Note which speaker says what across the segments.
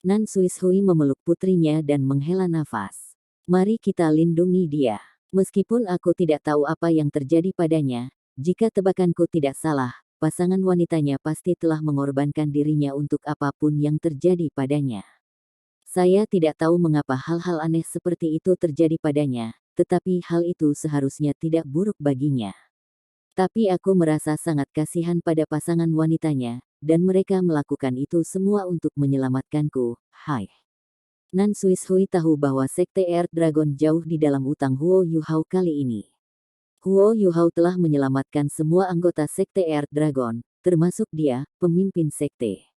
Speaker 1: Nan Suishui memeluk putrinya dan menghela nafas. Mari kita lindungi dia. Meskipun aku tidak tahu apa yang terjadi padanya, jika tebakanku tidak salah, pasangan wanitanya pasti telah mengorbankan dirinya untuk apapun yang terjadi padanya. Saya tidak tahu mengapa hal-hal aneh seperti itu terjadi padanya, tetapi hal itu seharusnya tidak buruk baginya. Tapi aku merasa sangat kasihan pada pasangan wanitanya, dan mereka melakukan itu semua untuk menyelamatkanku. Hai. Nan Suishui tahu bahwa Sekte Earth Dragon jauh di dalam utang Huo Yuhao kali ini. Huo Yuhao telah menyelamatkan semua anggota Sekte Earth Dragon, termasuk dia, pemimpin sekte.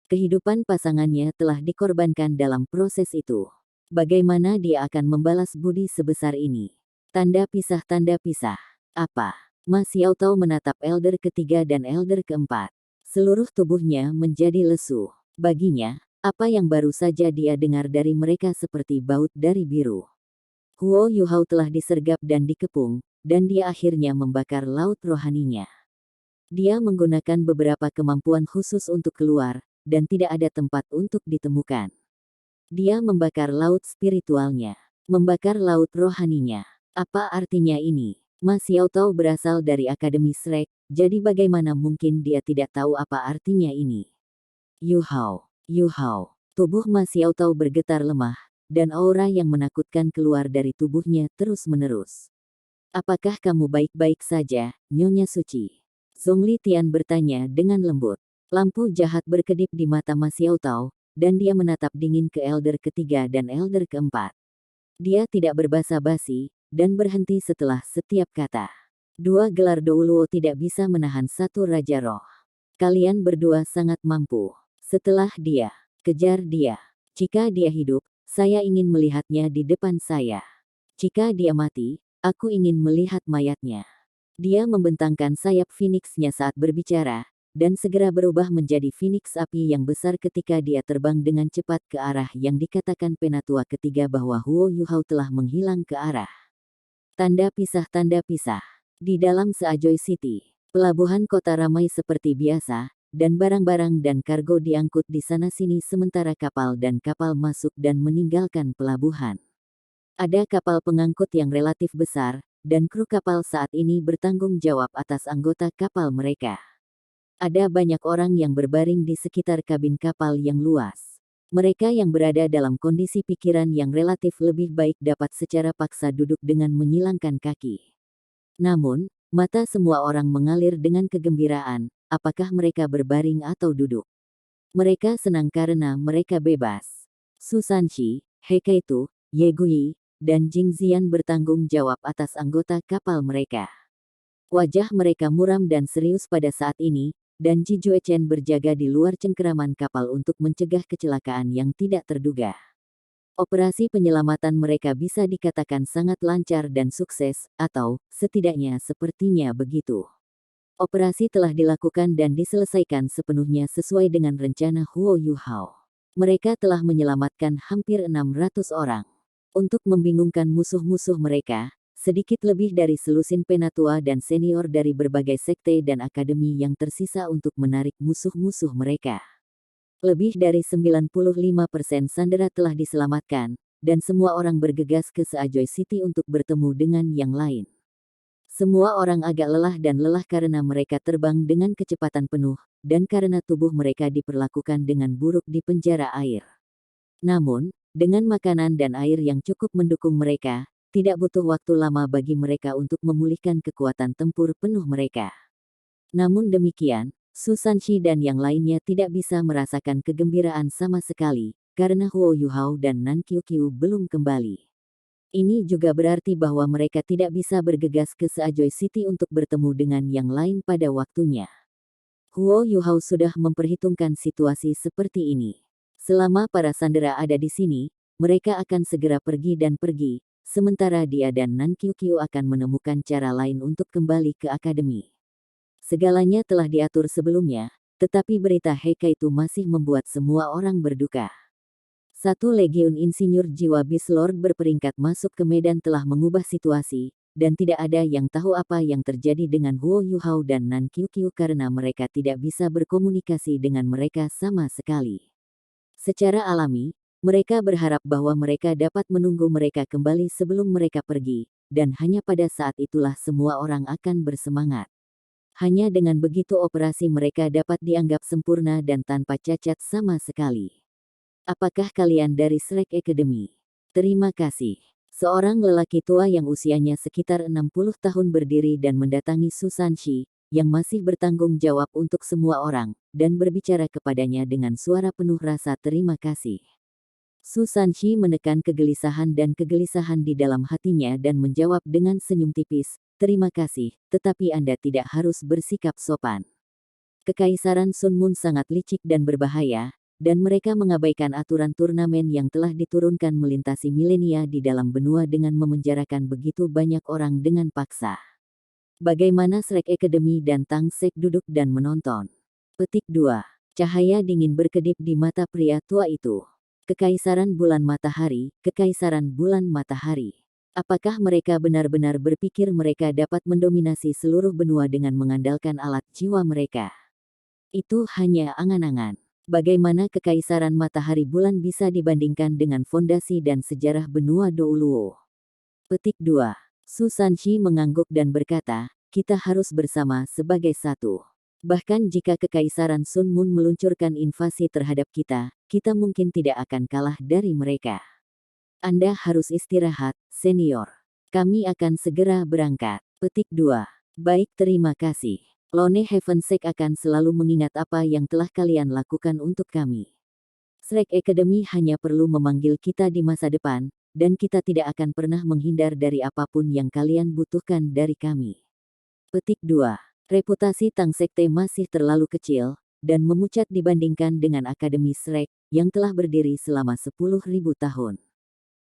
Speaker 1: Kehidupan pasangannya telah dikorbankan dalam proses itu. Bagaimana dia akan membalas budi sebesar ini? Tanda pisah tanda pisah. Apa? Ma Xiaotao menatap elder ketiga dan elder keempat. Seluruh tubuhnya menjadi lesu. Baginya, apa yang baru saja dia dengar dari mereka seperti baut dari biru. Huo Yuhao telah disergap dan dikepung, dan dia akhirnya membakar laut rohaninya. Dia menggunakan beberapa kemampuan khusus untuk keluar, dan tidak ada tempat untuk ditemukan. Dia membakar laut spiritualnya, membakar laut rohaninya. Apa artinya ini? Ma Xiaotao berasal dari Akademi Shrek, jadi bagaimana mungkin dia tidak tahu apa artinya ini? Yuhao, Yuhao. Tubuh Ma Xiaotao bergetar lemah, dan aura yang menakutkan keluar dari tubuhnya terus-menerus. Apakah kamu baik-baik saja, Nyonya Suci? Zhongli Tian bertanya dengan lembut. Lampu jahat berkedip di mata Ma Xiaotao, dan dia menatap dingin ke elder ketiga dan elder keempat. Dia tidak berbasa-basi, dan berhenti setelah setiap kata. Dua gelar Douluo tidak bisa menahan satu Raja Roh. Kalian berdua sangat mampu. Setelah dia, kejar dia. Jika dia hidup, saya ingin melihatnya di depan saya. Jika dia mati, aku ingin melihat mayatnya. Dia membentangkan sayap Phoenix-nya saat berbicara, dan segera berubah menjadi Phoenix api yang besar ketika dia terbang dengan cepat ke arah yang dikatakan penatua ketiga bahwa Huo Yuhao telah menghilang ke arah. Tanda pisah tanda pisah. Di dalam Seajoy City, pelabuhan kota ramai seperti biasa, dan barang-barang dan kargo diangkut di sana-sini sementara kapal dan kapal masuk dan meninggalkan pelabuhan. Ada kapal pengangkut yang relatif besar, dan kru kapal saat ini bertanggung jawab atas anggota kapal mereka. Ada banyak orang yang berbaring di sekitar kabin kapal yang luas. Mereka yang berada dalam kondisi pikiran yang relatif lebih baik dapat secara paksa duduk dengan menyilangkan kaki. Namun, mata semua orang mengalir dengan kegembiraan, apakah mereka berbaring atau duduk. Mereka senang karena mereka bebas. Su Sanqi, He Keitu, Ye Guyi, dan Jing Zian bertanggung jawab atas anggota kapal mereka. Wajah mereka muram dan serius pada saat ini, dan Ji Juechen berjaga di luar cengkeraman kapal untuk mencegah kecelakaan yang tidak terduga. Operasi penyelamatan mereka bisa dikatakan sangat lancar dan sukses, atau, setidaknya sepertinya begitu. Operasi telah dilakukan dan diselesaikan sepenuhnya sesuai dengan rencana Huo Yuhao. Mereka telah menyelamatkan hampir 600 orang. Untuk membingungkan musuh-musuh mereka, sedikit lebih dari selusin penatua dan senior dari berbagai sekte dan akademi yang tersisa untuk menarik musuh-musuh mereka. Lebih dari 95% sandera telah diselamatkan, dan semua orang bergegas ke Seajoy City untuk bertemu dengan yang lain. Semua orang agak lelah dan lelah karena mereka terbang dengan kecepatan penuh, dan karena tubuh mereka diperlakukan dengan buruk di penjara air. Namun, dengan makanan dan air yang cukup mendukung mereka, tidak butuh waktu lama bagi mereka untuk memulihkan kekuatan tempur penuh mereka. Namun demikian, Su Sanqi dan yang lainnya tidak bisa merasakan kegembiraan sama sekali, karena Huo Yuhao dan Nan Qiuqiu belum kembali. Ini juga berarti bahwa mereka tidak bisa bergegas ke Seajoy City untuk bertemu dengan yang lain pada waktunya. Huo Yuhao sudah memperhitungkan situasi seperti ini. Selama para sandera ada di sini, mereka akan segera pergi dan pergi, sementara dia dan Nan Qiuqiu akan menemukan cara lain untuk kembali ke akademi. Segalanya telah diatur sebelumnya, tetapi berita Heika itu masih membuat semua orang berduka. Satu legiun insinyur jiwa Beast Lord berperingkat masuk ke medan telah mengubah situasi, dan tidak ada yang tahu apa yang terjadi dengan Huo Yuhao dan Nan Qiuqiu karena mereka tidak bisa berkomunikasi dengan mereka sama sekali. Secara alami, mereka berharap bahwa mereka dapat menunggu mereka kembali sebelum mereka pergi, dan hanya pada saat itulah semua orang akan bersemangat. Hanya dengan begitu operasi mereka dapat dianggap sempurna dan tanpa cacat sama sekali. Apakah kalian dari Shrek Academy? Terima kasih. Seorang lelaki tua yang usianya sekitar 60 tahun berdiri dan mendatangi Susanshi, yang masih bertanggung jawab untuk semua orang, dan berbicara kepadanya dengan suara penuh rasa terima kasih. Susanshi menekan kegelisahan di dalam hatinya dan menjawab dengan senyum tipis, "Terima kasih, tetapi Anda tidak harus bersikap sopan." Kekaisaran Sunmun sangat licik dan berbahaya, dan mereka mengabaikan aturan turnamen yang telah diturunkan melintasi milenia di dalam benua dengan memenjarakan begitu banyak orang dengan paksa. Bagaimana Shrek Academy dan Tang Sek duduk dan menonton. Petik 2. Cahaya dingin berkedip di mata pria tua itu. Kekaisaran bulan matahari, kekaisaran bulan matahari. Apakah mereka benar-benar berpikir mereka dapat mendominasi seluruh benua dengan mengandalkan alat jiwa mereka? Itu hanya angan-angan. Bagaimana kekaisaran matahari bulan bisa dibandingkan dengan fondasi dan sejarah benua Douluo? Petik 2. Susanshi mengangguk dan berkata, "Kita harus bersama sebagai satu. Bahkan jika kekaisaran Sunmun meluncurkan invasi terhadap kita, kita mungkin tidak akan kalah dari mereka. Anda harus istirahat, senior. Kami akan segera berangkat." Petik 2. Baik, terima kasih. Lone Heavensek akan selalu mengingat apa yang telah kalian lakukan untuk kami. Shrek Academy hanya perlu memanggil kita di masa depan, dan kita tidak akan pernah menghindar dari apapun yang kalian butuhkan dari kami. Petik 2. Reputasi Tang Sekte masih terlalu kecil, dan memucat dibandingkan dengan Akademi Shrek, yang telah berdiri selama 10.000 tahun.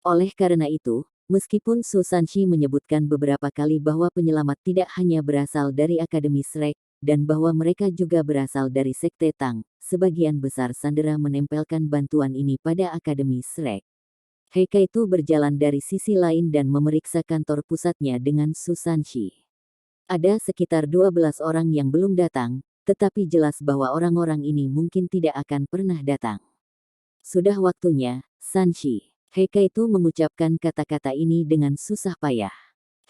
Speaker 1: Oleh karena itu, meskipun Susanshi menyebutkan beberapa kali bahwa penyelamat tidak hanya berasal dari Akademi Shrek, dan bahwa mereka juga berasal dari Sekte Tang, sebagian besar sandera menempelkan bantuan ini pada Akademi Shrek. Heike itu berjalan dari sisi lain dan memeriksa kantor pusatnya dengan Susanshi. Ada sekitar 12 orang yang belum datang, tetapi jelas bahwa orang-orang ini mungkin tidak akan pernah datang. Sudah waktunya, Sanshi. Heike itu mengucapkan kata-kata ini dengan susah payah.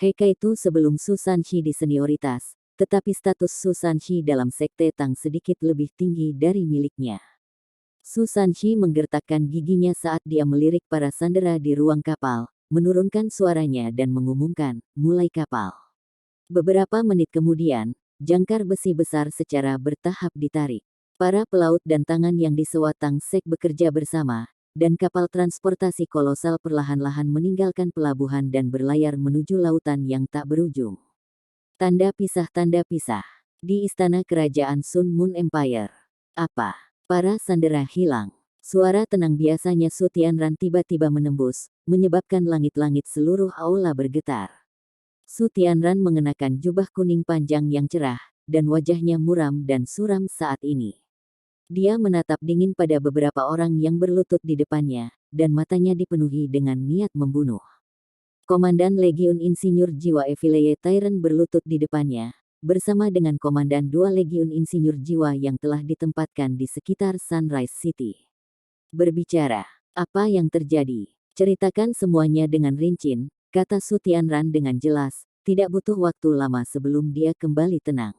Speaker 1: Heike itu sebelum Susanshi di senioritas, tetapi status Susanshi dalam Sekte Tang sedikit lebih tinggi dari miliknya. Susanshi menggertakkan giginya saat dia melirik para sandera di ruang kapal, menurunkan suaranya dan mengumumkan, "Mulai kapal." Beberapa menit kemudian, jangkar besi besar secara bertahap ditarik. Para pelaut dan tangan yang disewa Tang Sek bekerja bersama, dan kapal transportasi kolosal perlahan-lahan meninggalkan pelabuhan dan berlayar menuju lautan yang tak berujung. Tanda pisah di istana kerajaan Sun Moon Empire. Apa? Para sandera hilang. Suara tenang biasanya Su Tianran tiba-tiba menembus, menyebabkan langit-langit seluruh aula bergetar. Su Tianran mengenakan jubah kuning panjang yang cerah, dan wajahnya muram dan suram saat ini. Dia menatap dingin pada beberapa orang yang berlutut di depannya, dan matanya dipenuhi dengan niat membunuh. Komandan Legiun Insinyur Jiwa Evileye Tyrant berlutut di depannya, bersama dengan Komandan 2 Legiun Insinyur Jiwa yang telah ditempatkan di sekitar Sunrise City. Berbicara, apa yang terjadi? Ceritakan semuanya dengan rinci, kata Su Tianran dengan jelas, tidak butuh waktu lama sebelum dia kembali tenang.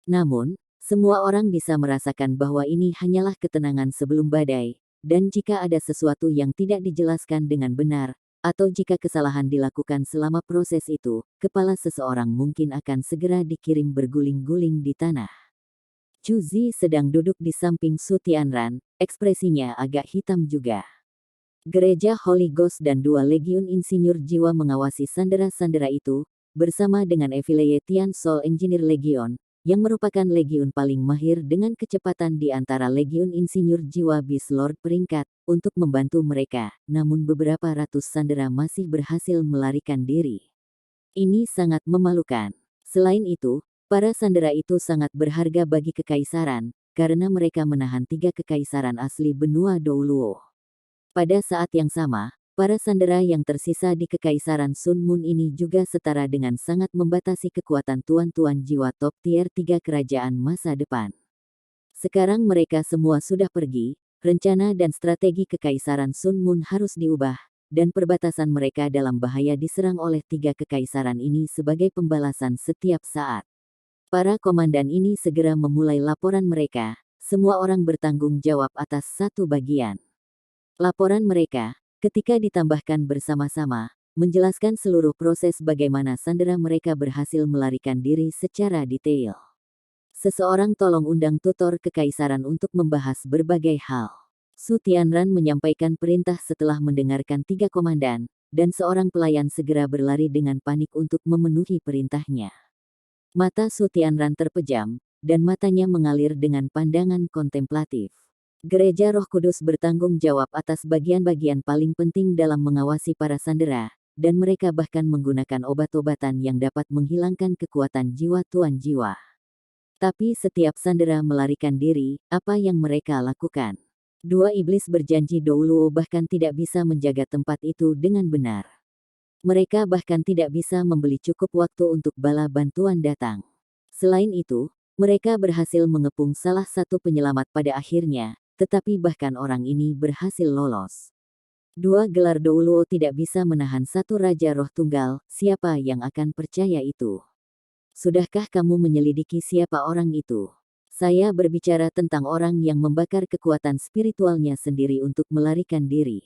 Speaker 1: Namun, semua orang bisa merasakan bahwa ini hanyalah ketenangan sebelum badai, dan jika ada sesuatu yang tidak dijelaskan dengan benar, atau jika kesalahan dilakukan selama proses itu, kepala seseorang mungkin akan segera dikirim berguling-guling di tanah. Chu Zi sedang duduk di samping Su Tianran, ekspresinya agak hitam juga. Gereja Holy Ghost dan 2 Legiun Insinyur Jiwa mengawasi sandera-sandera itu, bersama dengan Evileye Tian Soul Engineer Legion, yang merupakan legiun paling mahir dengan kecepatan di antara Legiun Insinyur Jiwa Beast Lord peringkat, untuk membantu mereka, namun beberapa ratus sandera masih berhasil melarikan diri. Ini sangat memalukan. Selain itu, para sandera itu sangat berharga bagi kekaisaran, karena mereka menahan 3 kekaisaran asli benua Douluo. Pada saat yang sama, para sandera yang tersisa di Kekaisaran Sun Moon ini juga setara dengan sangat membatasi kekuatan tuan-tuan jiwa top tier 3 kerajaan masa depan. Sekarang mereka semua sudah pergi, rencana dan strategi kekaisaran Sun Mun harus diubah, dan perbatasan mereka dalam bahaya diserang oleh 3 kekaisaran ini sebagai pembalasan setiap saat. Para komandan ini segera memulai laporan mereka, semua orang bertanggung jawab atas satu bagian. Laporan mereka, ketika ditambahkan bersama-sama, menjelaskan seluruh proses bagaimana sandera mereka berhasil melarikan diri secara detail. Seseorang tolong undang tutor kekaisaran untuk membahas berbagai hal. Su Tianran menyampaikan perintah setelah mendengarkan 3 komandan, dan seorang pelayan segera berlari dengan panik untuk memenuhi perintahnya. Mata Su Tianran terpejam, dan matanya mengalir dengan pandangan kontemplatif. Gereja Roh Kudus bertanggung jawab atas bagian-bagian paling penting dalam mengawasi para sandera, dan mereka bahkan menggunakan obat-obatan yang dapat menghilangkan kekuatan jiwa tuan jiwa. Tapi setiap sandera melarikan diri, apa yang mereka lakukan? 2 iblis berjanji Douluo bahkan tidak bisa menjaga tempat itu dengan benar. Mereka bahkan tidak bisa membeli cukup waktu untuk bala bantuan datang. Selain itu, mereka berhasil mengepung salah satu penyelamat pada akhirnya, tetapi bahkan orang ini berhasil lolos. 2 gelar Douluo tidak bisa menahan satu Raja Roh Tunggal, siapa yang akan percaya itu? Sudahkah kamu menyelidiki siapa orang itu? Saya berbicara tentang orang yang membakar kekuatan spiritualnya sendiri untuk melarikan diri.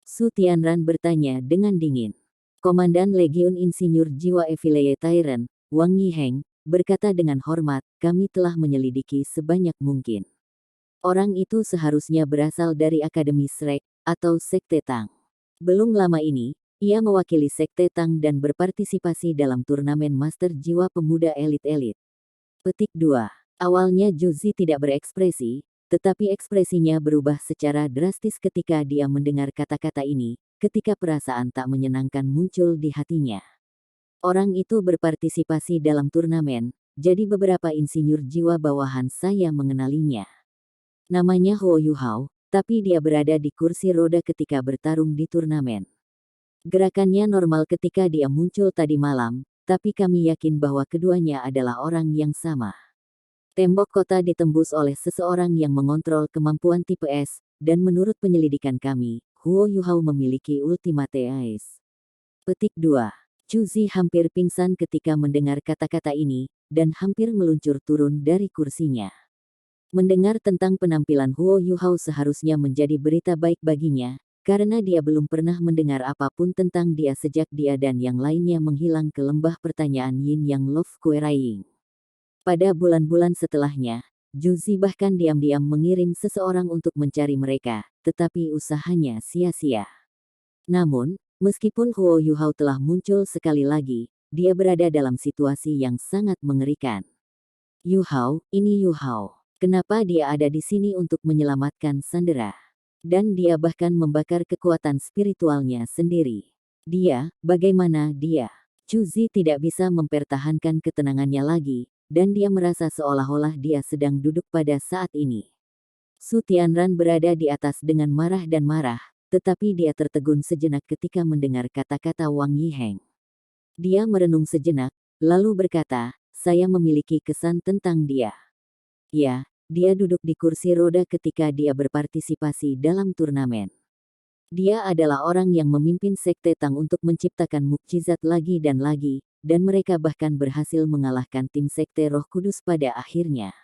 Speaker 1: Su Tianran bertanya dengan dingin. Komandan Legiun Insinyur Jiwa Evileye Tyrant, Wang Yiheng, berkata dengan hormat, kami telah menyelidiki sebanyak mungkin. Orang itu seharusnya berasal dari Akademi Shrek, atau Sekte Tang. Belum lama ini, ia mewakili Sekte Tang dan berpartisipasi dalam turnamen Master Jiwa Pemuda Elit-Elit. Petik 2. Awalnya Juzi tidak berekspresi, tetapi ekspresinya berubah secara drastis ketika dia mendengar kata-kata ini, ketika perasaan tak menyenangkan muncul di hatinya. Orang itu berpartisipasi dalam turnamen, jadi beberapa insinyur jiwa bawahan saya mengenalinya. Namanya Huo Yuhao, tapi dia berada di kursi roda ketika bertarung di turnamen. Gerakannya normal ketika dia muncul tadi malam, tapi kami yakin bahwa keduanya adalah orang yang sama. Tembok kota ditembus oleh seseorang yang mengontrol kemampuan tipe S, dan menurut penyelidikan kami, Huo Yuhao memiliki Ultimate Ace. Petik 2. Juzi hampir pingsan ketika mendengar kata-kata ini, dan hampir meluncur turun dari kursinya. Mendengar tentang penampilan Huo Yuhao seharusnya menjadi berita baik baginya, karena dia belum pernah mendengar apapun tentang dia sejak dia dan yang lainnya menghilang ke lembah pertanyaan Yin Yang Love Quarrying. Pada bulan-bulan setelahnya, Juzi bahkan diam-diam mengirim seseorang untuk mencari mereka, tetapi usahanya sia-sia. Namun, meskipun Huo Yuhao telah muncul sekali lagi, dia berada dalam situasi yang sangat mengerikan. Yuhao, ini Yuhao. Kenapa dia ada di sini untuk menyelamatkan sandera? Dan dia bahkan membakar kekuatan spiritualnya sendiri. Dia, bagaimana dia? Juzi tidak bisa mempertahankan ketenangannya lagi, dan dia merasa seolah-olah dia sedang duduk pada saat ini. Su Tianran berada di atas dengan marah dan marah, tetapi dia tertegun sejenak ketika mendengar kata-kata Wang Yiheng. Dia merenung sejenak, lalu berkata, saya memiliki kesan tentang dia. Ya, dia duduk di kursi roda ketika dia berpartisipasi dalam turnamen. Dia adalah orang yang memimpin Sekte Tang untuk menciptakan mukjizat lagi, dan mereka bahkan berhasil mengalahkan tim Sekte Roh Kudus pada akhirnya.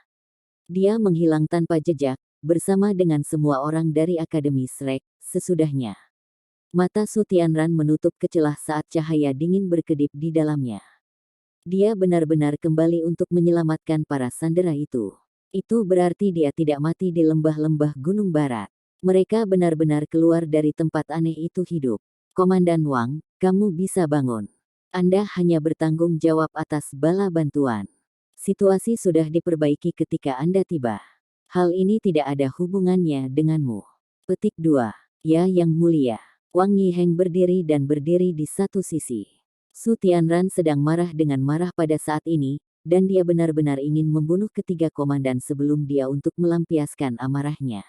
Speaker 1: Dia menghilang tanpa jejak, bersama dengan semua orang dari Akademi Shrek, sesudahnya. Mata Su Tianran menutup kecelah saat cahaya dingin berkedip di dalamnya. Dia benar-benar kembali untuk menyelamatkan para sandera itu. Itu berarti dia tidak mati di lembah-lembah Gunung Barat. Mereka benar-benar keluar dari tempat aneh itu hidup. Komandan Wang, kamu bisa bangun. Anda hanya bertanggung jawab atas bala bantuan. Situasi sudah diperbaiki ketika Anda tiba. Hal ini tidak ada hubungannya denganmu. Petik 2. Ya Yang Mulia. Wang Yiheng berdiri di satu sisi. Su Tianran sedang marah dengan marah pada saat ini, dan dia benar-benar ingin membunuh ketiga komandan sebelum dia untuk melampiaskan amarahnya.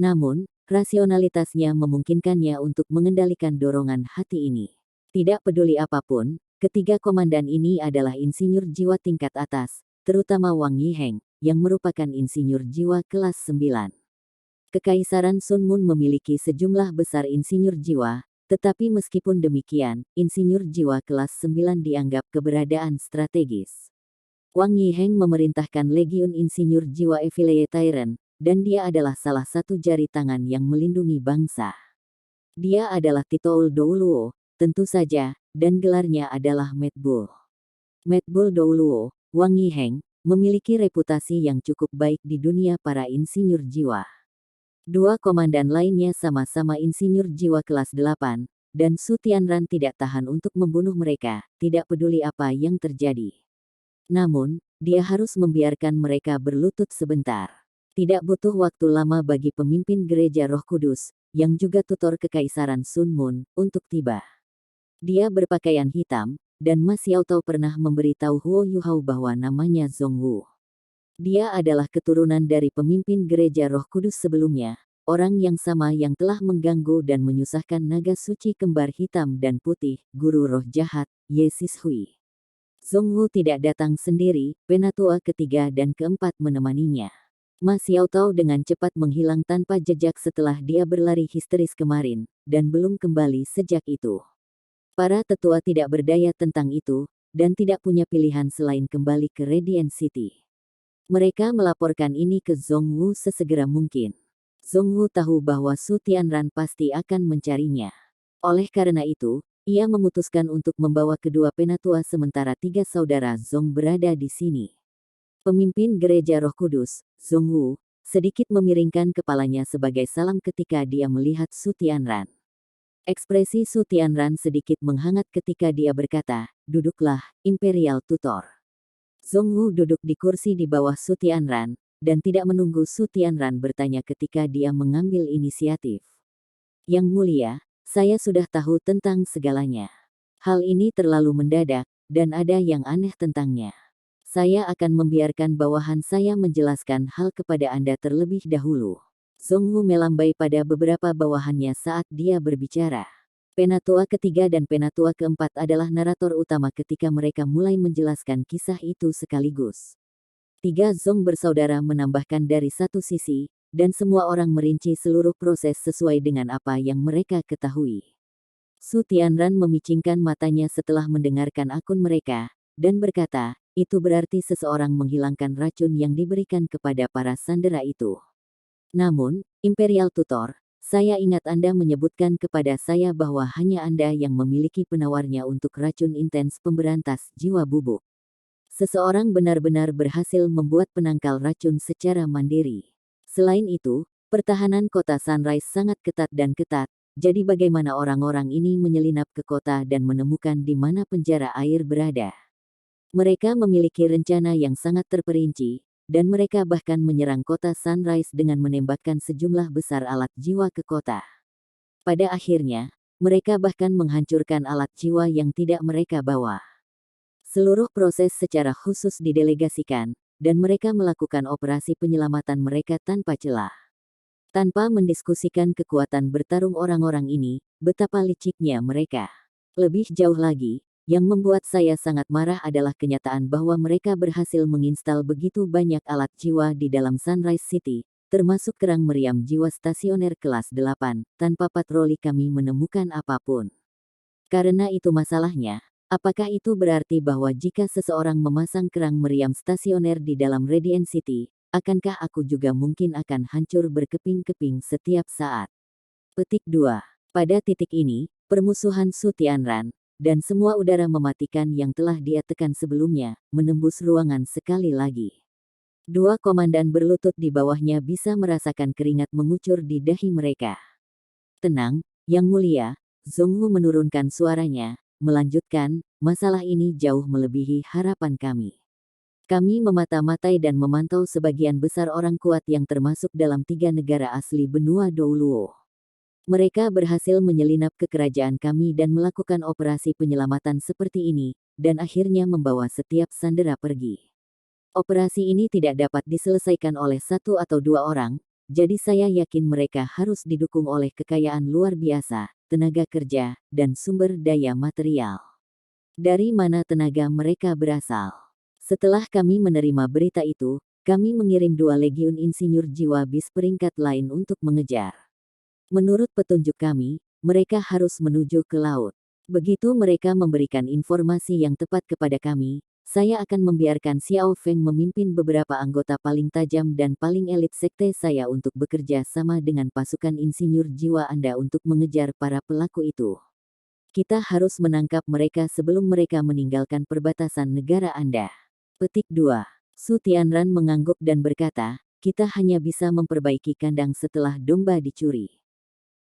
Speaker 1: Namun, rasionalitasnya memungkinkannya untuk mengendalikan dorongan hati ini. Tidak peduli apapun, ketiga komandan ini adalah insinyur jiwa tingkat atas, terutama Wang Yiheng, yang merupakan insinyur jiwa kelas 9. Kekaisaran Sunmun memiliki sejumlah besar insinyur jiwa, tetapi meskipun demikian, insinyur jiwa kelas 9 dianggap keberadaan strategis. Wang Yiheng memerintahkan Legiun Insinyur Jiwa Evilaye Tyrant, dan dia adalah salah satu jari tangan yang melindungi bangsa. Dia adalah Titoul Douluo, tentu saja, dan gelarnya adalah Mad Bull. Mad Bull Douluo, Wang Yiheng, memiliki reputasi yang cukup baik di dunia para insinyur jiwa. Dua komandan lainnya sama-sama insinyur jiwa kelas 8, dan Su Tianran tidak tahan untuk membunuh mereka, tidak peduli apa yang terjadi. Namun, dia harus membiarkan mereka berlutut sebentar. Tidak butuh waktu lama bagi pemimpin gereja Roh Kudus, yang juga tutor kekaisaran Sun Mun, untuk tiba. Dia berpakaian hitam, dan Ma Xiaotao pernah memberitahu Huo Yuhao bahwa namanya Zhongwu. Dia adalah keturunan dari pemimpin gereja Roh Kudus sebelumnya, orang yang sama yang telah mengganggu dan menyusahkan naga suci kembar hitam dan putih, guru roh jahat, Ye Sishui. Zhongwu tidak datang sendiri, penatua ketiga dan keempat menemaninya. Ma Xiaotao dengan cepat menghilang tanpa jejak setelah dia berlari histeris kemarin, dan belum kembali sejak itu. Para tetua tidak berdaya tentang itu, dan tidak punya pilihan selain kembali ke Radiant City. Mereka melaporkan ini ke Zhongwu sesegera mungkin. Zhongwu tahu bahwa Su Tianran pasti akan mencarinya. Oleh karena itu, ia memutuskan untuk membawa kedua penatua sementara tiga saudara Zhong berada di sini. Pemimpin gereja Roh Kudus, Zhongwu, sedikit memiringkan kepalanya sebagai salam ketika dia melihat Su Tianran. Ekspresi Su Tianran sedikit menghangat ketika dia berkata, "Duduklah, Imperial Tutor." Zhongwu duduk di kursi di bawah Su Tianran, dan tidak menunggu Su Tianran bertanya ketika dia mengambil inisiatif. Yang mulia, saya sudah tahu tentang segalanya. Hal ini terlalu mendadak, dan ada yang aneh tentangnya. Saya akan membiarkan bawahan saya menjelaskan hal kepada Anda terlebih dahulu. Zhongwu melambai pada beberapa bawahannya saat dia berbicara. Penatua ketiga dan penatua keempat adalah narator utama ketika mereka mulai menjelaskan kisah itu sekaligus. Tiga Zhong bersaudara menambahkan dari satu sisi, dan semua orang merinci seluruh proses sesuai dengan apa yang mereka ketahui. Su Tianran memicingkan matanya setelah mendengarkan akun mereka, dan berkata, itu berarti seseorang menghilangkan racun yang diberikan kepada para sandera itu. Namun, Imperial Tutor, saya ingat Anda menyebutkan kepada saya bahwa hanya Anda yang memiliki penawarnya untuk racun intens pemberantas jiwa bubuk. Seseorang benar-benar berhasil membuat penangkal racun secara mandiri. Selain itu, pertahanan kota Sunrise sangat ketat dan ketat, jadi bagaimana orang-orang ini menyelinap ke kota dan menemukan di mana penjara air berada. Mereka memiliki rencana yang sangat terperinci, dan mereka bahkan menyerang kota Sunrise dengan menembakkan sejumlah besar alat jiwa ke kota. Pada akhirnya, mereka bahkan menghancurkan alat jiwa yang tidak mereka bawa. Seluruh proses secara khusus didelegasikan, dan mereka melakukan operasi penyelamatan mereka tanpa celah. Tanpa mendiskusikan kekuatan bertarung orang-orang ini, betapa liciknya mereka. Lebih jauh lagi, yang membuat saya sangat marah adalah kenyataan bahwa mereka berhasil menginstal begitu banyak alat jiwa di dalam Sunrise City, termasuk kerang meriam jiwa stasioner kelas 8, tanpa patroli kami menemukan apapun. Karena itu masalahnya, apakah itu berarti bahwa jika seseorang memasang kerang meriam stasioner di dalam Radiant City, akankah aku juga mungkin akan hancur berkeping-keping setiap saat? Petik 2. Pada titik ini, permusuhan Su Tianran, dan semua udara mematikan yang telah dia tekan sebelumnya, menembus ruangan sekali lagi. Dua komandan berlutut di bawahnya bisa merasakan keringat mengucur di dahi mereka. Tenang, Yang Mulia, Zhongwu menurunkan suaranya, melanjutkan, masalah ini jauh melebihi harapan kami. Kami memata-matai dan memantau sebagian besar orang kuat yang termasuk dalam 3 negara asli benua Douluo. Mereka berhasil menyelinap ke kerajaan kami dan melakukan operasi penyelamatan seperti ini, dan akhirnya membawa setiap sandera pergi. Operasi ini tidak dapat diselesaikan oleh satu atau dua orang, jadi saya yakin mereka harus didukung oleh kekayaan luar biasa, tenaga kerja, dan sumber daya material. Dari mana tenaga mereka berasal? Setelah kami menerima berita itu, kami mengirim 2 legiun insinyur jiwa bis peringkat lain untuk mengejar. Menurut petunjuk kami, mereka harus menuju ke laut. Begitu mereka memberikan informasi yang tepat kepada kami, saya akan membiarkan Xiao Feng memimpin beberapa anggota paling tajam dan paling elit sekte saya untuk bekerja sama dengan pasukan insinyur jiwa Anda untuk mengejar para pelaku itu. Kita harus menangkap mereka sebelum mereka meninggalkan perbatasan negara Anda. Petik 2. Su Tianran mengangguk dan berkata, kita hanya bisa memperbaiki kandang setelah domba dicuri.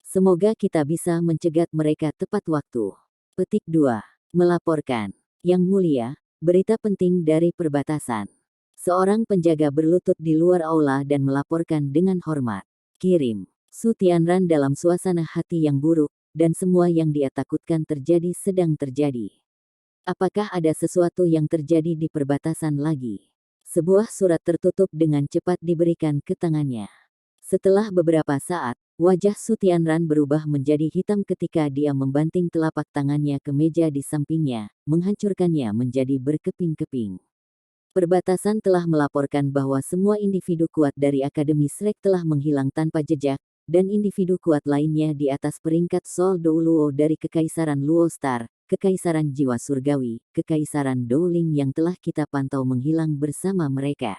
Speaker 1: Semoga kita bisa mencegat mereka tepat waktu. Petik 2. Melaporkan. Yang Mulia, berita penting dari perbatasan. Seorang penjaga berlutut di luar aula dan melaporkan dengan hormat. Kirim. Su Tianran dalam suasana hati yang buruk, dan semua yang dia takutkan terjadi sedang terjadi. Apakah ada sesuatu yang terjadi di perbatasan lagi? Sebuah surat tertutup dengan cepat diberikan ke tangannya. Setelah beberapa saat, wajah Su Tianran berubah menjadi hitam ketika dia membanting telapak tangannya ke meja di sampingnya, menghancurkannya menjadi berkeping-keping. Perbatasan telah melaporkan bahwa semua individu kuat dari Akademi Shrek telah menghilang tanpa jejak, dan individu kuat lainnya di atas peringkat Sol Dou Luo dari Kekaisaran Luo Star, Kekaisaran Jiwa Surgawi, Kekaisaran Douling yang telah kita pantau menghilang bersama mereka.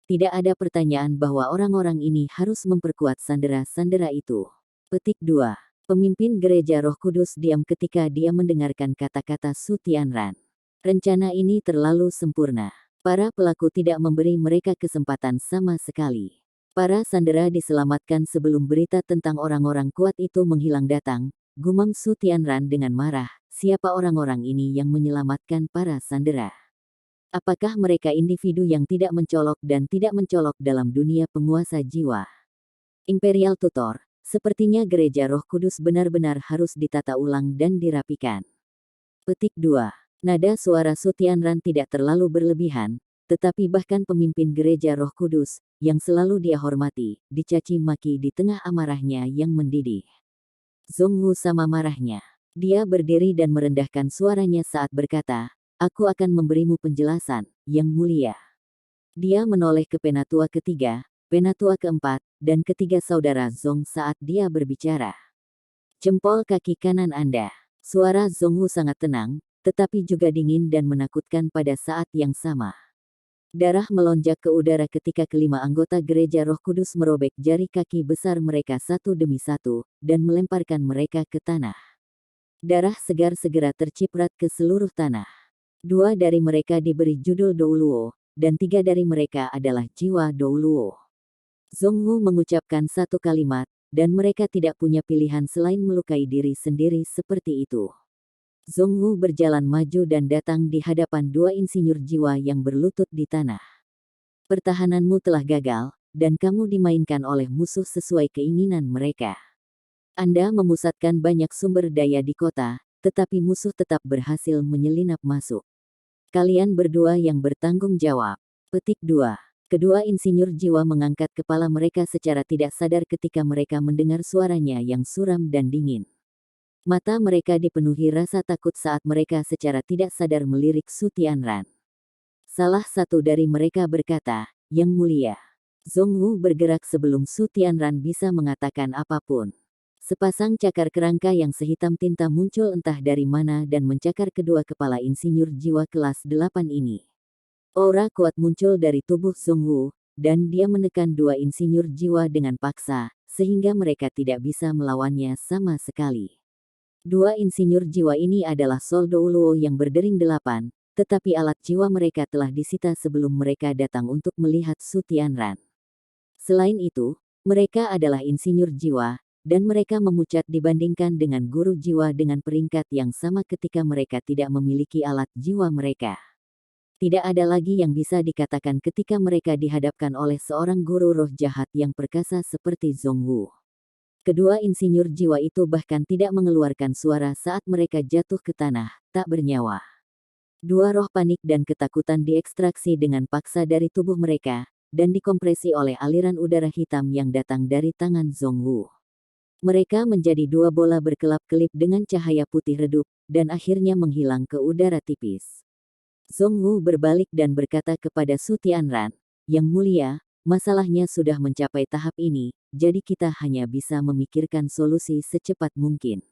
Speaker 1: Tidak ada pertanyaan bahwa orang-orang ini harus memperkuat sandera-sandera itu. Petik 2. Pemimpin Gereja Roh Kudus diam ketika dia mendengarkan kata-kata Su Tianran. Rencana ini terlalu sempurna. Para pelaku tidak memberi mereka kesempatan sama sekali. Para sandera diselamatkan sebelum berita tentang orang-orang kuat itu menghilang datang, gumam Su Tianran dengan marah. Siapa orang-orang ini yang menyelamatkan para sandera? Apakah mereka individu yang tidak mencolok dan tidak mencolok dalam dunia penguasa jiwa? Imperial Tutor, sepertinya Gereja Roh Kudus benar-benar harus ditata ulang dan dirapikan. Petik 2. Nada suara Su Tianran tidak terlalu berlebihan, tetapi bahkan pemimpin Gereja Roh Kudus, yang selalu dia hormati, dicaci maki di tengah amarahnya yang mendidih. Zhongwu sama marahnya. Dia berdiri dan merendahkan suaranya saat berkata, aku akan memberimu penjelasan, Yang Mulia. Dia menoleh ke penatua ketiga, penatua keempat, dan ketiga saudara Zhong saat dia berbicara. Jempol kaki kanan Anda. Suara Zhongwu sangat tenang, tetapi juga dingin dan menakutkan pada saat yang sama. Darah melonjak ke udara ketika kelima anggota Gereja Roh Kudus merobek jari kaki besar mereka satu demi satu, dan melemparkan mereka ke tanah. Darah segar segera terciprat ke seluruh tanah. 2 dari mereka diberi judul Dou Luo, dan 3 dari mereka adalah jiwa Dou Luo. Zhongwu mengucapkan satu kalimat, dan mereka tidak punya pilihan selain melukai diri sendiri seperti itu. Zhongwu berjalan maju dan datang di hadapan 2 insinyur jiwa yang berlutut di tanah. Pertahananmu telah gagal, dan kamu dimainkan oleh musuh sesuai keinginan mereka. Anda memusatkan banyak sumber daya di kota, tetapi musuh tetap berhasil menyelinap masuk. Kalian berdua yang bertanggung jawab. Petik 2. Kedua insinyur jiwa mengangkat kepala mereka secara tidak sadar ketika mereka mendengar suaranya yang suram dan dingin. Mata mereka dipenuhi rasa takut saat mereka secara tidak sadar melirik Su Tianran. Salah satu dari mereka berkata, Yang Mulia. Zhongwu bergerak sebelum Su Tianran bisa mengatakan apapun. Sepasang cakar kerangka yang sehitam tinta muncul entah dari mana dan mencakar kedua kepala insinyur jiwa kelas 8 ini. Aura kuat muncul dari tubuh Zhongwu, dan dia menekan 2 insinyur jiwa dengan paksa, sehingga mereka tidak bisa melawannya sama sekali. 2 insinyur jiwa ini adalah Sol Dou Luo yang berdering 8, tetapi alat jiwa mereka telah disita sebelum mereka datang untuk melihat Su Tianran. Selain itu, mereka adalah insinyur jiwa, dan mereka memucat dibandingkan dengan guru jiwa dengan peringkat yang sama ketika mereka tidak memiliki alat jiwa mereka. Tidak ada lagi yang bisa dikatakan ketika mereka dihadapkan oleh seorang guru roh jahat yang perkasa seperti Zhongwu. Kedua insinyur jiwa itu bahkan tidak mengeluarkan suara saat mereka jatuh ke tanah, tak bernyawa. 2 roh panik dan ketakutan diekstraksi dengan paksa dari tubuh mereka, dan dikompresi oleh aliran udara hitam yang datang dari tangan Zhongwu. Mereka menjadi 2 bola berkelap-kelip dengan cahaya putih redup, dan akhirnya menghilang ke udara tipis. Zhongwu berbalik dan berkata kepada Su Tianran, Yang Mulia, masalahnya sudah mencapai tahap ini, jadi kita hanya bisa memikirkan solusi secepat mungkin.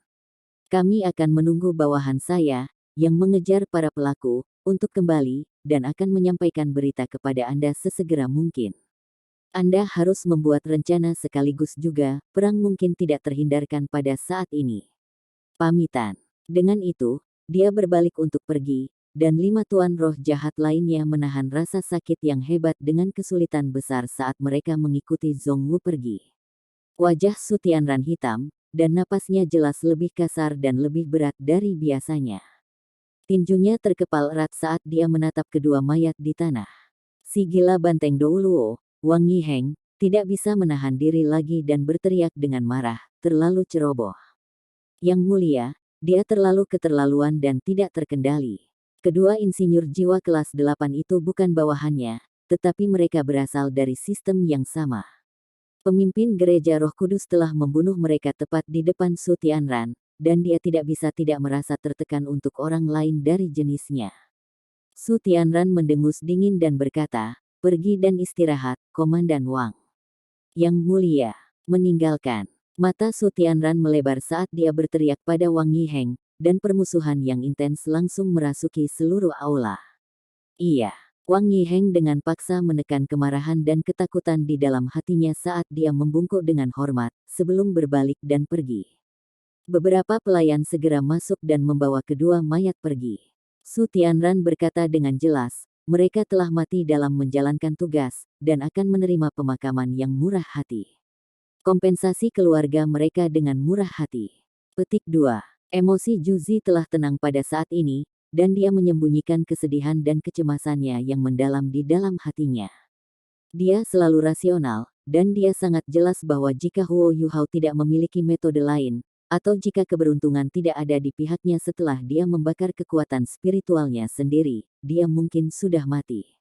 Speaker 1: Kami akan menunggu bawahan saya, yang mengejar para pelaku, untuk kembali, dan akan menyampaikan berita kepada Anda sesegera mungkin. Anda harus membuat rencana sekaligus juga, perang mungkin tidak terhindarkan pada saat ini. Pamitan. Dengan itu, dia berbalik untuk pergi, dan 5 tuan roh jahat lainnya menahan rasa sakit yang hebat dengan kesulitan besar saat mereka mengikuti Zhongwu pergi. Wajah Su Tianran hitam, dan napasnya jelas lebih kasar dan lebih berat dari biasanya. Tinjunya terkepal erat saat dia menatap kedua mayat di tanah. Si gila banteng Douluo, Wang Yiheng, tidak bisa menahan diri lagi dan berteriak dengan marah, terlalu ceroboh. Yang Mulia, dia terlalu keterlaluan dan tidak terkendali. Kedua insinyur jiwa kelas 8 itu bukan bawahannya, tetapi mereka berasal dari sistem yang sama. Pemimpin gereja Roh Kudus telah membunuh mereka tepat di depan Su Tianran, dan dia tidak bisa tidak merasa tertekan untuk orang lain dari jenisnya. Su Tianran mendengus dingin dan berkata, "Pergi dan istirahat, Komandan Wang." Yang Mulia, meninggalkan. Mata Su Tianran melebar saat dia berteriak pada Wang Yiheng, dan permusuhan yang intens langsung merasuki seluruh aula. Iya. Wang Yiheng dengan paksa menekan kemarahan dan ketakutan di dalam hatinya saat dia membungkuk dengan hormat, sebelum berbalik dan pergi. Beberapa pelayan segera masuk dan membawa kedua mayat pergi. Su Tianran berkata dengan jelas, mereka telah mati dalam menjalankan tugas, dan akan menerima pemakaman yang murah hati. Kompensasi keluarga mereka dengan murah hati. Petik 2. Emosi Juzi telah tenang pada saat ini, dan dia menyembunyikan kesedihan dan kecemasannya yang mendalam di dalam hatinya. Dia selalu rasional, dan dia sangat jelas bahwa jika Huo Yuhao tidak memiliki metode lain, atau jika keberuntungan tidak ada di pihaknya setelah dia membakar kekuatan spiritualnya sendiri, dia mungkin sudah mati.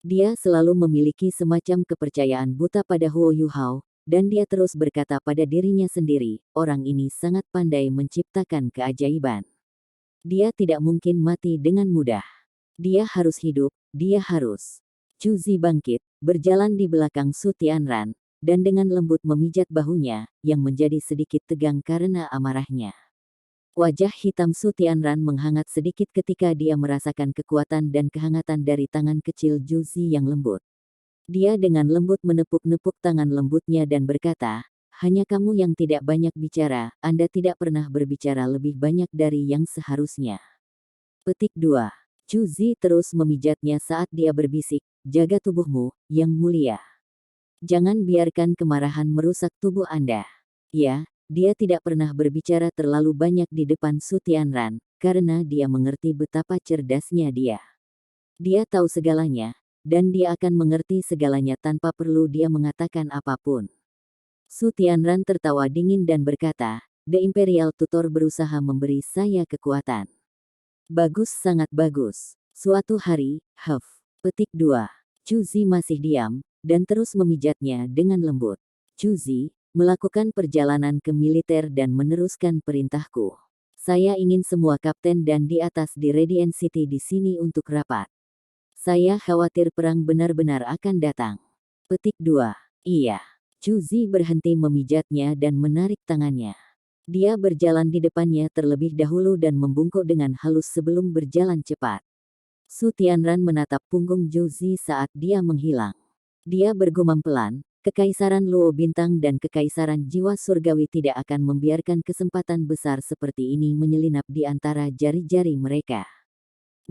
Speaker 1: Dia selalu memiliki semacam kepercayaan buta pada Huo Yuhao, dan dia terus berkata pada dirinya sendiri, orang ini sangat pandai menciptakan keajaiban. Dia tidak mungkin mati dengan mudah. Dia harus hidup, dia harus. Juzi bangkit, berjalan di belakang Su Tianran, dan dengan lembut memijat bahunya, yang menjadi sedikit tegang karena amarahnya. Wajah hitam Su Tianran menghangat sedikit ketika dia merasakan kekuatan dan kehangatan dari tangan kecil Juzi yang lembut. Dia dengan lembut menepuk-nepuk tangan lembutnya dan berkata, hanya kamu yang tidak banyak bicara, Anda tidak pernah berbicara lebih banyak dari yang seharusnya. Petik 2. Juzi terus memijatnya saat dia berbisik, jaga tubuhmu, yang mulia. Jangan biarkan kemarahan merusak tubuh Anda. Ya, dia tidak pernah berbicara terlalu banyak di depan Su Tianran, karena dia mengerti betapa cerdasnya dia. Dia tahu segalanya, dan dia akan mengerti segalanya tanpa perlu dia mengatakan apapun. Su Tianran tertawa dingin dan berkata, The Imperial Tutor berusaha memberi saya kekuatan. Bagus, sangat bagus. Suatu hari, Huff. Petik 2. Juzi masih diam, dan terus memijatnya dengan lembut. Juzi, melakukan perjalanan ke militer dan meneruskan perintahku. Saya ingin semua kapten dan di atas di Radiant City di sini untuk rapat. Saya khawatir perang benar-benar akan datang. Petik 2. Iya. Juzi berhenti memijatnya dan menarik tangannya. Dia berjalan di depannya terlebih dahulu dan membungkuk dengan halus sebelum berjalan cepat. Su Tianran menatap punggung Juzi saat dia menghilang. Dia bergumam pelan, Kekaisaran Luo Bintang dan Kekaisaran Jiwa Surgawi tidak akan membiarkan kesempatan besar seperti ini menyelinap di antara jari-jari mereka.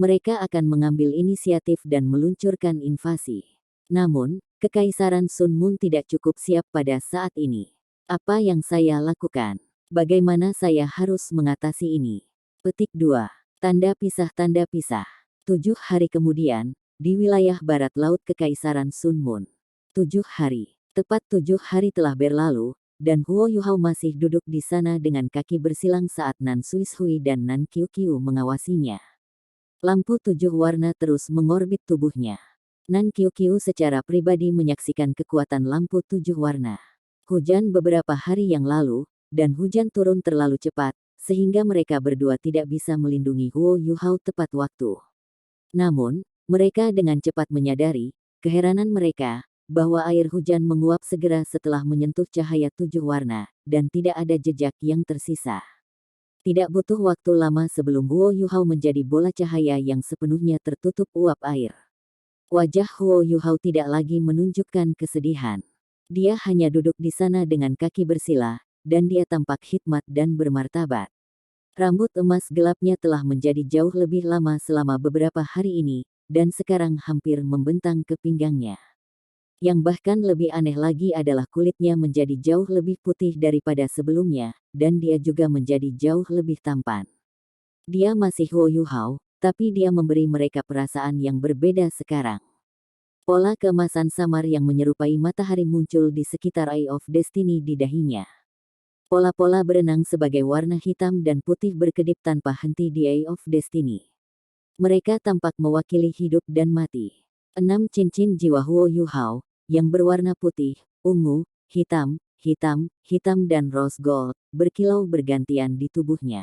Speaker 1: Mereka akan mengambil inisiatif dan meluncurkan invasi. Namun, Kekaisaran Sun Moon tidak cukup siap pada saat ini. Apa yang saya lakukan? Bagaimana saya harus mengatasi ini? Petik 2. Tanda pisah. 7 hari kemudian, di wilayah barat laut Kekaisaran Sun Moon. 7 hari. Tepat 7 hari telah berlalu, dan Huo Yuhao masih duduk di sana dengan kaki bersilang saat Nan Suishui dan Nan Qiuqiu mengawasinya. Lampu 7 warna terus mengorbit tubuhnya. Nan Qiuqiu secara pribadi menyaksikan kekuatan lampu 7 warna. Hujan beberapa hari yang lalu, dan hujan turun terlalu cepat, sehingga mereka berdua tidak bisa melindungi Huo Yuhao tepat waktu. Namun, mereka dengan cepat menyadari, keheranan mereka, bahwa air hujan menguap segera setelah menyentuh cahaya 7 warna, dan tidak ada jejak yang tersisa. Tidak butuh waktu lama sebelum Huo Yuhao menjadi bola cahaya yang sepenuhnya tertutup uap air. Wajah Huo Yuhao tidak lagi menunjukkan kesedihan. Dia hanya duduk di sana dengan kaki bersila, dan dia tampak hikmat dan bermartabat. Rambut emas gelapnya telah menjadi jauh lebih lama selama beberapa hari ini, dan sekarang hampir membentang ke pinggangnya. Yang bahkan lebih aneh lagi adalah kulitnya menjadi jauh lebih putih daripada sebelumnya, dan dia juga menjadi jauh lebih tampan. Dia masih Huo Yuhao, tapi dia memberi mereka perasaan yang berbeda sekarang. Pola keemasan samar yang menyerupai matahari muncul di sekitar Eye of Destiny di dahinya. Pola-pola berenang sebagai warna hitam dan putih berkedip tanpa henti di Eye of Destiny. Mereka tampak mewakili hidup dan mati. 6 cincin jiwa Huo Yuhao, yang berwarna putih, ungu, hitam, hitam, dan rose gold, berkilau bergantian di tubuhnya.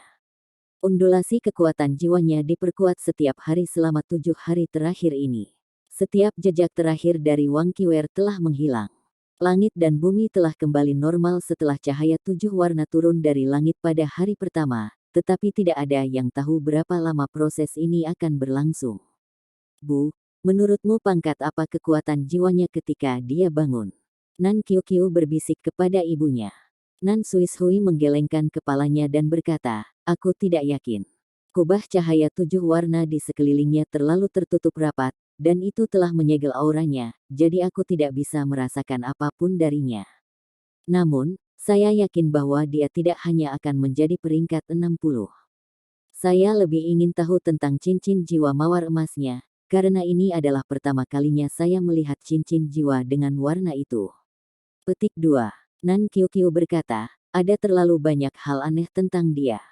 Speaker 1: Undulasi kekuatan jiwanya diperkuat setiap hari selama 7 hari terakhir ini. Setiap jejak terakhir dari Wang Qiwer telah menghilang. Langit dan bumi telah kembali normal setelah cahaya 7 warna turun dari langit pada hari pertama, tetapi tidak ada yang tahu berapa lama proses ini akan berlangsung. Bu, menurutmu pangkat apa kekuatan jiwanya ketika dia bangun? Nan Qiuqiu berbisik kepada ibunya. Nan Suishui menggelengkan kepalanya dan berkata, aku tidak yakin. Kubah cahaya 7 warna di sekelilingnya terlalu tertutup rapat, dan itu telah menyegel auranya, jadi aku tidak bisa merasakan apapun darinya. Namun, saya yakin bahwa dia tidak hanya akan menjadi peringkat 60. Saya lebih ingin tahu tentang cincin jiwa mawar emasnya, karena ini adalah pertama kalinya saya melihat cincin jiwa dengan warna itu. Petik 2. Nan Qiuqiu berkata, ada terlalu banyak hal aneh tentang dia.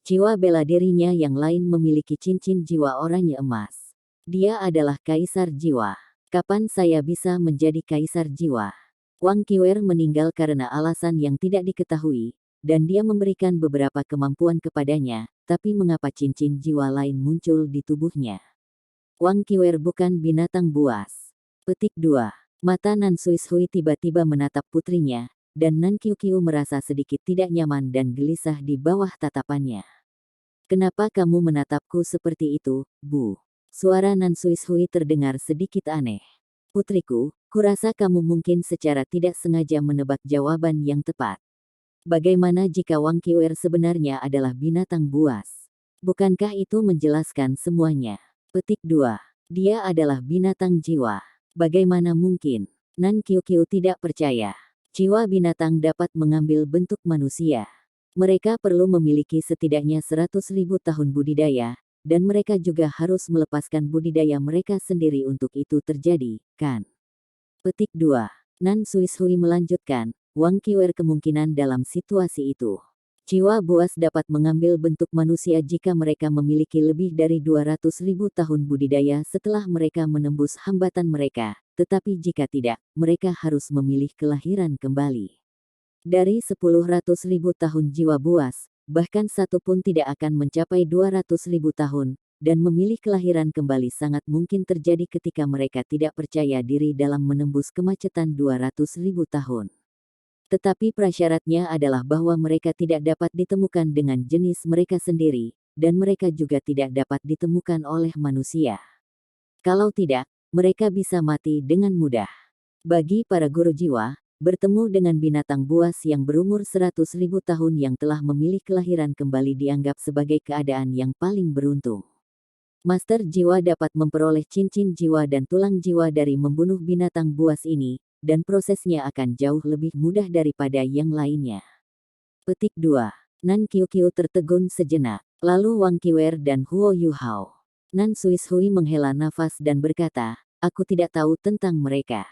Speaker 1: Jiwa bela dirinya yang lain memiliki cincin jiwa oranye emas. Dia adalah kaisar jiwa. Kapan saya bisa menjadi kaisar jiwa? Wang Qiwer meninggal karena alasan yang tidak diketahui, dan dia memberikan beberapa kemampuan kepadanya, tapi mengapa cincin jiwa lain muncul di tubuhnya? Wang Qiwer bukan binatang buas. Petik 2. Mata Nan Suishui tiba-tiba menatap putrinya, dan Nan Qiuqiu merasa sedikit tidak nyaman dan gelisah di bawah tatapannya. Kenapa kamu menatapku seperti itu, Bu? Suara Nan Suishui terdengar sedikit aneh. Putriku, kurasa kamu mungkin secara tidak sengaja menebak jawaban yang tepat. Bagaimana jika Wang Qiwer sebenarnya adalah binatang buas? Bukankah itu menjelaskan semuanya? Petik 2. Dia adalah binatang jiwa. Bagaimana mungkin? Nan Qiuqiu tidak percaya. Jiwa binatang dapat mengambil bentuk manusia. Mereka perlu memiliki setidaknya 100.000 tahun budidaya, dan mereka juga harus melepaskan budidaya mereka sendiri untuk itu terjadi, kan? Petik 2. Nan Suishui melanjutkan, Wang Qiwer kemungkinan dalam situasi itu. Jiwa buas dapat mengambil bentuk manusia jika mereka memiliki lebih dari 200.000 tahun budidaya setelah mereka menembus hambatan mereka, tetapi jika tidak, mereka harus memilih kelahiran kembali. Dari 10.000 tahun jiwa buas, bahkan satu pun tidak akan mencapai 200.000 tahun, dan memilih kelahiran kembali sangat mungkin terjadi ketika mereka tidak percaya diri dalam menembus kemacetan 200.000 tahun. Tetapi prasyaratnya adalah bahwa mereka tidak dapat ditemukan dengan jenis mereka sendiri, dan mereka juga tidak dapat ditemukan oleh manusia. Kalau tidak, mereka bisa mati dengan mudah. Bagi para guru jiwa, bertemu dengan binatang buas yang berumur 100.000 tahun yang telah memilih kelahiran kembali dianggap sebagai keadaan yang paling beruntung. Master jiwa dapat memperoleh cincin jiwa dan tulang jiwa dari membunuh binatang buas ini, dan prosesnya akan jauh lebih mudah daripada yang lainnya. Petik 2. Nan Qiuqiu tertegun sejenak, lalu Wang Qiwer dan Huo Yuhao. Nan Suishui menghela nafas dan berkata, aku tidak tahu tentang mereka.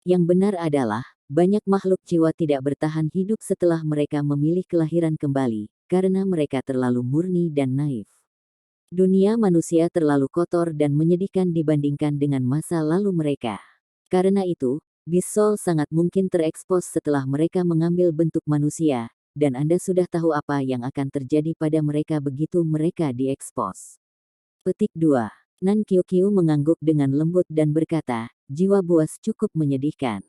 Speaker 1: Yang benar adalah, banyak makhluk jiwa tidak bertahan hidup setelah mereka memilih kelahiran kembali, karena mereka terlalu murni dan naif. Dunia manusia terlalu kotor dan menyedihkan dibandingkan dengan masa lalu mereka. Karena itu, Beast Soul sangat mungkin terekspos setelah mereka mengambil bentuk manusia, dan Anda sudah tahu apa yang akan terjadi pada mereka begitu mereka diekspos. Petik 2. Nan Qiuqiu mengangguk dengan lembut dan berkata, jiwa buas cukup menyedihkan.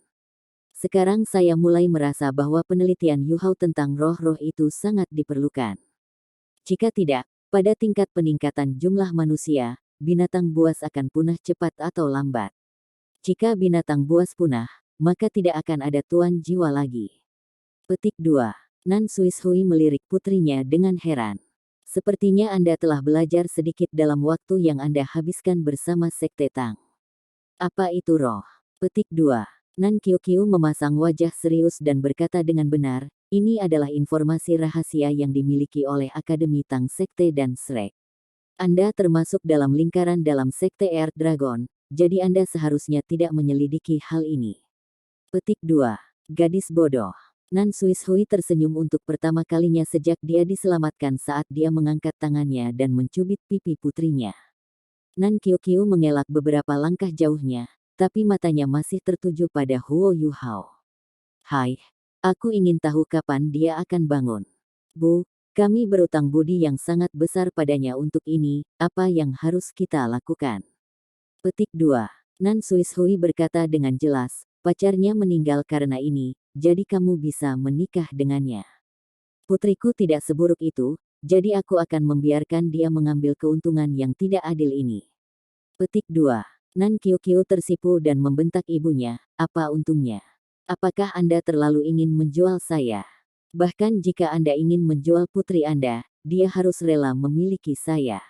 Speaker 1: Sekarang saya mulai merasa bahwa penelitian Yu Hao tentang roh-roh itu sangat diperlukan. Jika tidak, pada tingkat peningkatan jumlah manusia, binatang buas akan punah cepat atau lambat. Jika binatang buas punah, maka tidak akan ada tuan jiwa lagi. Petik 2. Nan Suishui melirik putrinya dengan heran. Sepertinya Anda telah belajar sedikit dalam waktu yang Anda habiskan bersama Sekte Tang. Apa itu roh? Petik 2. Nan Qiuqiu memasang wajah serius dan berkata dengan benar, ini adalah informasi rahasia yang dimiliki oleh Akademi Tang Sekte dan Shrek. Anda termasuk dalam lingkaran dalam Sekte Earth Dragon, jadi Anda seharusnya tidak menyelidiki hal ini. Petik 2. Gadis bodoh. Nan Suishui tersenyum untuk pertama kalinya sejak dia diselamatkan saat dia mengangkat tangannya dan mencubit pipi putrinya. Nan Qiuqiu mengelak beberapa langkah jauhnya, tapi matanya masih tertuju pada Huo Yu Hao. Hai, aku ingin tahu kapan dia akan bangun. Bu, kami berutang budi yang sangat besar padanya untuk ini, apa yang harus kita lakukan? Petik 2. Nan Suishui berkata dengan jelas, pacarnya meninggal karena ini, jadi kamu bisa menikah dengannya. Putriku tidak seburuk itu, jadi aku akan membiarkan dia mengambil keuntungan yang tidak adil ini. Petik 2. Nan Qiuqiu tersipu dan membentak ibunya, apa untungnya? Apakah Anda terlalu ingin menjual saya? Bahkan jika Anda ingin menjual putri Anda, dia harus rela memiliki saya.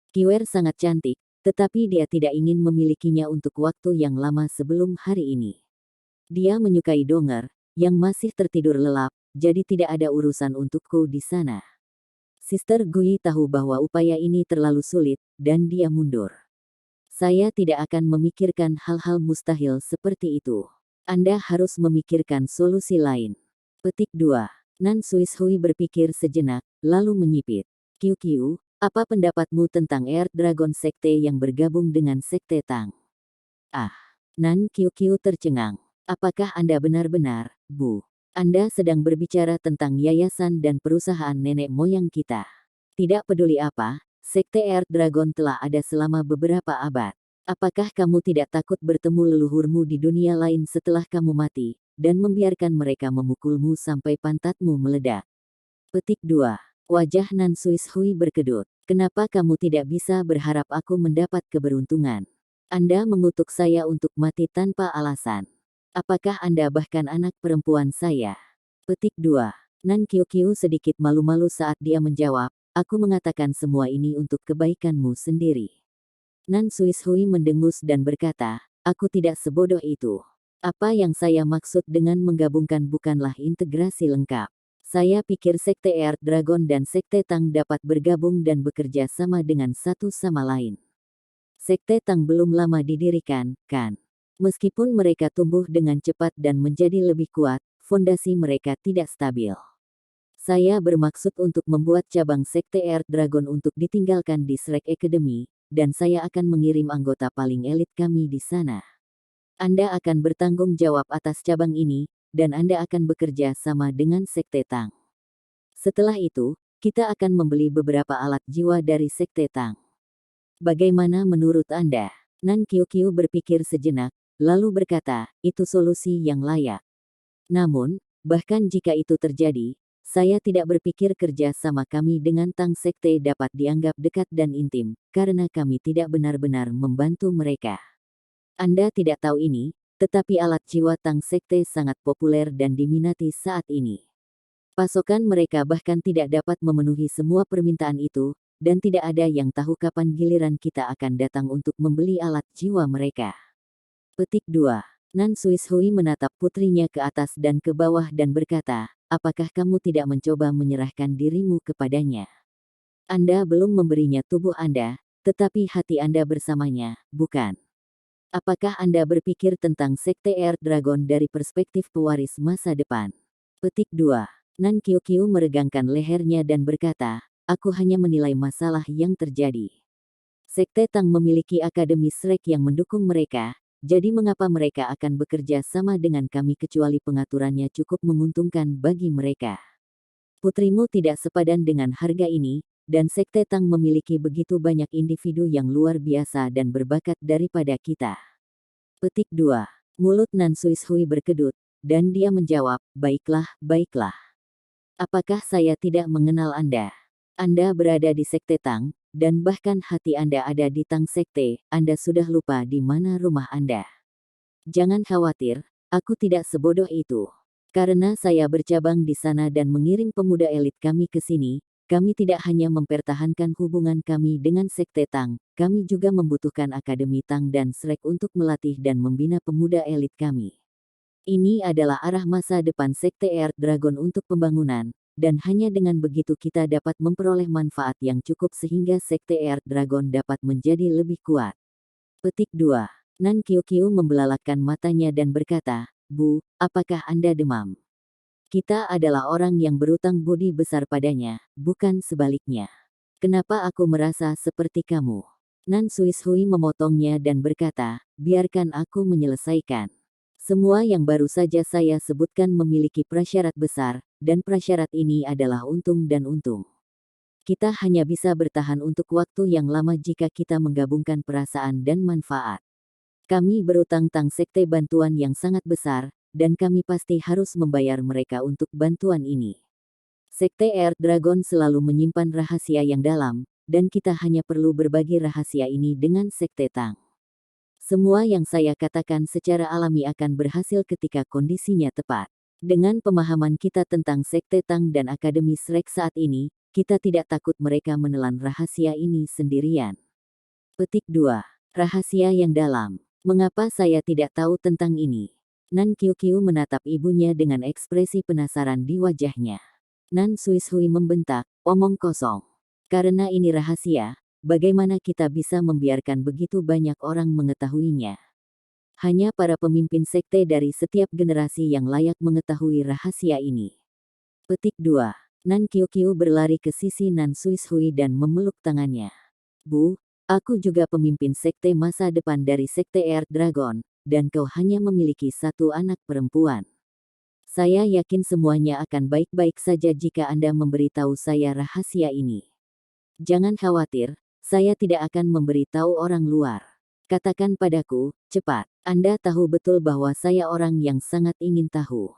Speaker 1: Qiwer sangat cantik, tetapi dia tidak ingin memilikinya untuk waktu yang lama sebelum hari ini. Dia menyukai Donger, yang masih tertidur lelap, jadi tidak ada urusan untukku di sana. Sister Gui tahu bahwa upaya ini terlalu sulit, dan dia mundur. Saya tidak akan memikirkan hal-hal mustahil seperti itu. Anda harus memikirkan solusi lain. Petik 2. Nan Suishui berpikir sejenak, lalu menyipit. Qiuqiu, apa pendapatmu tentang Earth Dragon Sekte yang bergabung dengan Sekte Tang? Ah, Nan Qiuqiu tercengang. Apakah Anda benar-benar, Bu? Anda sedang berbicara tentang yayasan dan perusahaan nenek moyang kita. Tidak peduli apa, Sekte Earth Dragon telah ada selama beberapa abad. Apakah kamu tidak takut bertemu leluhurmu di dunia lain setelah kamu mati, dan membiarkan mereka memukulmu sampai pantatmu meledak? Petik 2. Wajah Nan Suishui berkedut. Kenapa kamu tidak bisa berharap aku mendapat keberuntungan? Anda mengutuk saya untuk mati tanpa alasan. Apakah Anda bahkan anak perempuan saya? Petik 2. Nan Qiuqiu sedikit malu-malu saat dia menjawab, aku mengatakan semua ini untuk kebaikanmu sendiri. Nan Suishui mendengus dan berkata, aku tidak sebodoh itu. Apa yang saya maksud dengan menggabungkan bukanlah integrasi lengkap. Saya pikir Sekte Earth Dragon dan Sekte Tang dapat bergabung dan bekerja sama dengan satu sama lain. Sekte Tang belum lama didirikan, kan? Meskipun mereka tumbuh dengan cepat dan menjadi lebih kuat, fondasi mereka tidak stabil. Saya bermaksud untuk membuat cabang Sekte Earth Dragon untuk ditinggalkan di Shrek Academy, dan saya akan mengirim anggota paling elit kami di sana. Anda akan bertanggung jawab atas cabang ini, dan Anda akan bekerja sama dengan Sekte Tang. Setelah itu, kita akan membeli beberapa alat jiwa dari Sekte Tang. Bagaimana menurut Anda? Nan Qiuqiu berpikir sejenak, lalu berkata, itu solusi yang layak. Namun, bahkan jika itu terjadi, saya tidak berpikir kerja sama kami dengan Tang Sekte dapat dianggap dekat dan intim, karena kami tidak benar-benar membantu mereka. Anda tidak tahu ini, tetapi alat jiwa Tang Sekte sangat populer dan diminati saat ini. Pasokan mereka bahkan tidak dapat memenuhi semua permintaan itu, dan tidak ada yang tahu kapan giliran kita akan datang untuk membeli alat jiwa mereka. Petik 2. Nan Suishui menatap putrinya ke atas dan ke bawah dan berkata, apakah kamu tidak mencoba menyerahkan dirimu kepadanya? Anda belum memberinya tubuh Anda, tetapi hati Anda bersamanya, bukan? Apakah Anda berpikir tentang Sekte Earth Dragon dari perspektif pewaris masa depan? Petik 2. Nan Qiuqiu meregangkan lehernya dan berkata, aku hanya menilai masalah yang terjadi. Sekte Tang memiliki akademi Shrek yang mendukung mereka, jadi mengapa mereka akan bekerja sama dengan kami kecuali pengaturannya cukup menguntungkan bagi mereka? Putrimu tidak sepadan dengan harga ini, dan Sekte Tang memiliki begitu banyak individu yang luar biasa dan berbakat daripada kita. Petik 2. Mulut Nan Suishui berkedut, dan dia menjawab, baiklah, baiklah. Apakah saya tidak mengenal Anda? Anda berada di Sekte Tang, dan bahkan hati Anda ada di Tang Sekte, Anda sudah lupa di mana rumah Anda. Jangan khawatir, aku tidak sebodoh itu. Karena saya bercabang di sana dan mengirim pemuda elit kami ke sini, kami tidak hanya mempertahankan hubungan kami dengan Sekte Tang, kami juga membutuhkan Akademi Tang dan Shrek untuk melatih dan membina pemuda elit kami. Ini adalah arah masa depan Sekte Earth Dragon untuk pembangunan, dan hanya dengan begitu kita dapat memperoleh manfaat yang cukup sehingga Sekte Earth Dragon dapat menjadi lebih kuat. Petik 2. Nan Qiuqiu membelalakkan matanya dan berkata, Bu, apakah Anda demam? Kita adalah orang yang berutang budi besar padanya, bukan sebaliknya. Kenapa aku merasa seperti kamu? Nan Suishui memotongnya dan berkata, biarkan aku menyelesaikan. Semua yang baru saja saya sebutkan memiliki prasyarat besar, dan prasyarat ini adalah untung dan untung. Kita hanya bisa bertahan untuk waktu yang lama jika kita menggabungkan perasaan dan manfaat. Kami berutang Tang Sekte bantuan yang sangat besar, dan kami pasti harus membayar mereka untuk bantuan ini. Sekte Earth Dragon selalu menyimpan rahasia yang dalam, dan kita hanya perlu berbagi rahasia ini dengan Sekte Tang. Semua yang saya katakan secara alami akan berhasil ketika kondisinya tepat. Dengan pemahaman kita tentang Sekte Tang dan Akademi Shrek saat ini, kita tidak takut mereka menelan rahasia ini sendirian. Petik 2. Rahasia yang dalam. Mengapa saya tidak tahu tentang ini? Nan Qiuqiu menatap ibunya dengan ekspresi penasaran di wajahnya. Nan Suishui membentak, omong kosong. Karena ini rahasia, bagaimana kita bisa membiarkan begitu banyak orang mengetahuinya? Hanya para pemimpin sekte dari setiap generasi yang layak mengetahui rahasia ini. Petik 2. Nan Qiuqiu berlari ke sisi Nan Suishui dan memeluk tangannya. Bu, aku juga pemimpin sekte masa depan dari Sekte Earth Dragon, dan kau hanya memiliki satu anak perempuan. Saya yakin semuanya akan baik-baik saja jika Anda memberitahu saya rahasia ini. Jangan khawatir, saya tidak akan memberitahu orang luar. Katakan padaku, cepat. Anda tahu betul bahwa saya orang yang sangat ingin tahu.